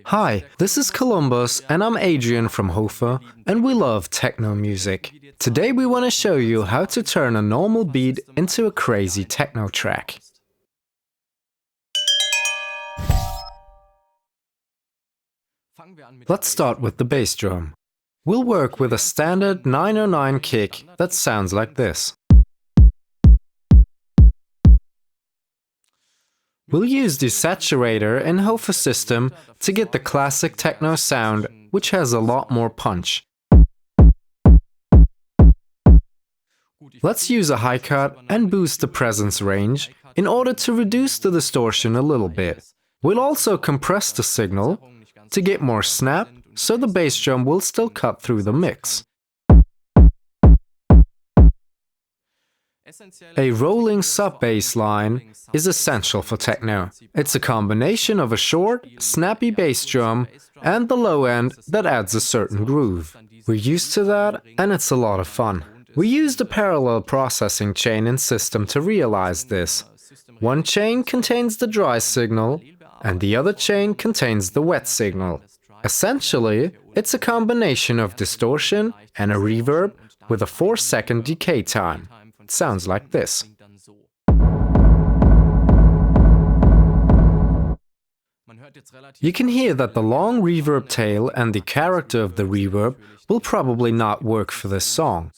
Hi, this is Columbus and I'm Adrian from HOFA and we love techno music. Today we want to show you how to turn a normal beat into a crazy techno track. Let's start with the bass drum. We'll work with a standard 909 kick that sounds like this. We'll use the saturator in HOFA system to get the classic techno sound, which has a lot more punch. Let's use a high cut and boost the presence range in order to reduce the distortion a little bit. We'll also compress the signal to get more snap, so the bass drum will still cut through the mix. A rolling sub-bass line is essential for techno. It's a combination of a short, snappy bass drum and the low end that adds a certain groove. We're used to that and it's a lot of fun. We used a parallel processing chain in system to realize this. One chain contains the dry signal and the other chain contains the wet signal. Essentially, it's a combination of distortion and a reverb with a 4-second decay time. It sounds like this. You can hear that the long reverb tail and the character of the reverb will probably not work for this song.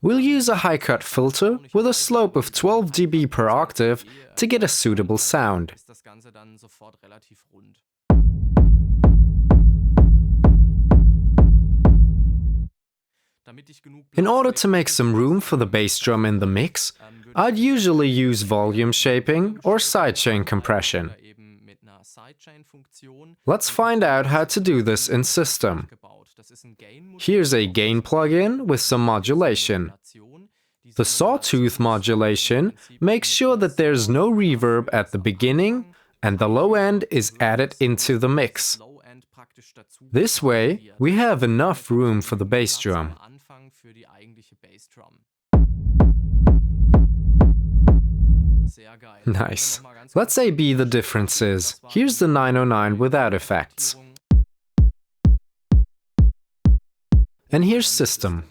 We'll use a high-cut filter with a slope of 12 dB per octave to get a suitable sound. In order to make some room for the bass drum in the mix, I'd usually use volume shaping or sidechain compression. Let's find out how to do this in system. Here's a gain plugin with some modulation. The sawtooth modulation makes sure that there's no reverb at the beginning and the low end is added into the mix. This way, we have enough room for the bass drum. Nice. Let's A/B the differences. Here's the 909 without effects. And here's system.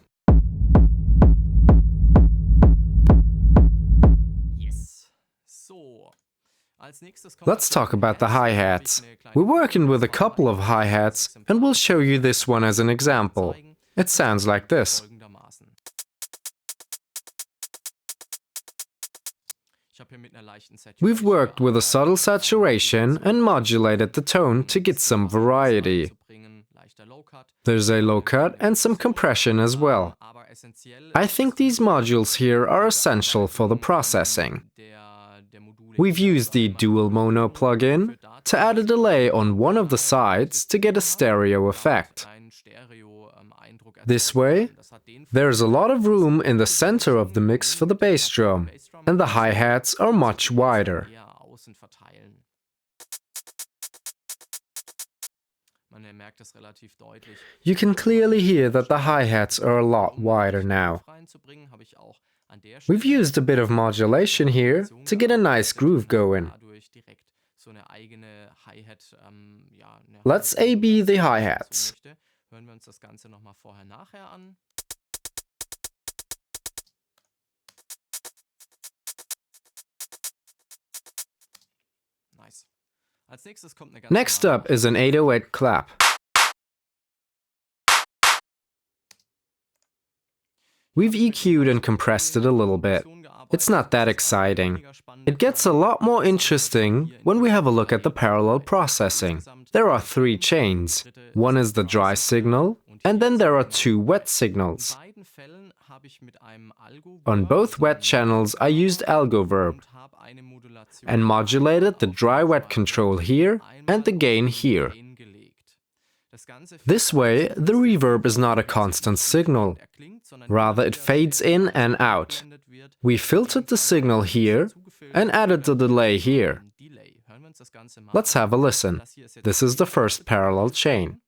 Let's talk about the hi-hats. We're working with a couple of hi-hats, and we'll show you this one as an example. It sounds like this. We've worked with a subtle saturation and modulated the tone to get some variety. There's a low cut and some compression as well. I think these modules here are essential for the processing. We've used the dual mono plugin to add a delay on one of the sides to get a stereo effect. This way, there's a lot of room in the center of the mix for the bass drum, and the hi-hats are much wider. You can clearly hear that the hi-hats are a lot wider now. We've used a bit of modulation here to get a nice groove going. Let's A/B the hi-hats. Next up is an 808 clap. We've EQ'd and compressed it a little bit. It's not that exciting. It gets a lot more interesting when we have a look at the parallel processing. There are 3 chains. One is the dry signal, and then there are 2 wet signals. On both wet channels I used algoverb and modulated the dry-wet control here and the gain here. This way, the reverb is not a constant signal. Rather, it fades in and out. We filtered the signal here and added the delay here. Let's have a listen. This is the first parallel chain.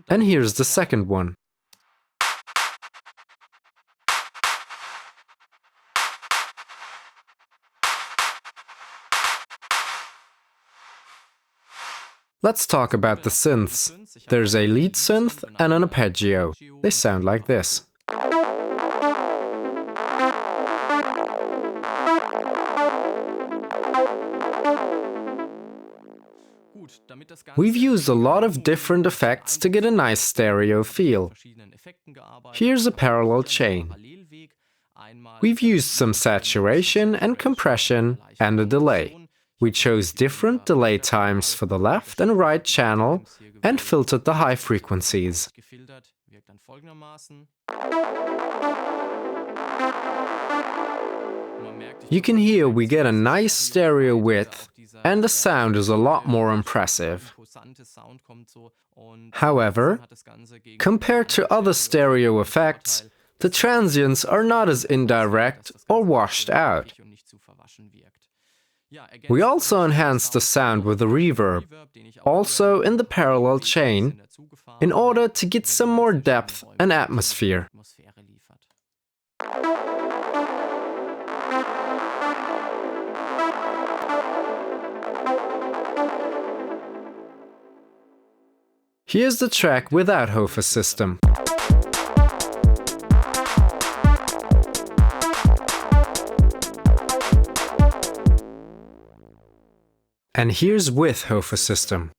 And here's the second one. Let's talk about the synths. There's a lead synth and an arpeggio. They sound like this. We've used a lot of different effects to get a nice stereo feel. Here's a parallel chain. We've used some saturation and compression and a delay. We chose different delay times for the left and right channel and filtered the high frequencies. You can hear we get a nice stereo width, and the sound is a lot more impressive. However, compared to other stereo effects, the transients are not as indirect or washed out. We also enhanced the sound with a reverb, also in the parallel chain, in order to get some more depth and atmosphere. Here's the track without HOFA system. And here's with HOFA system.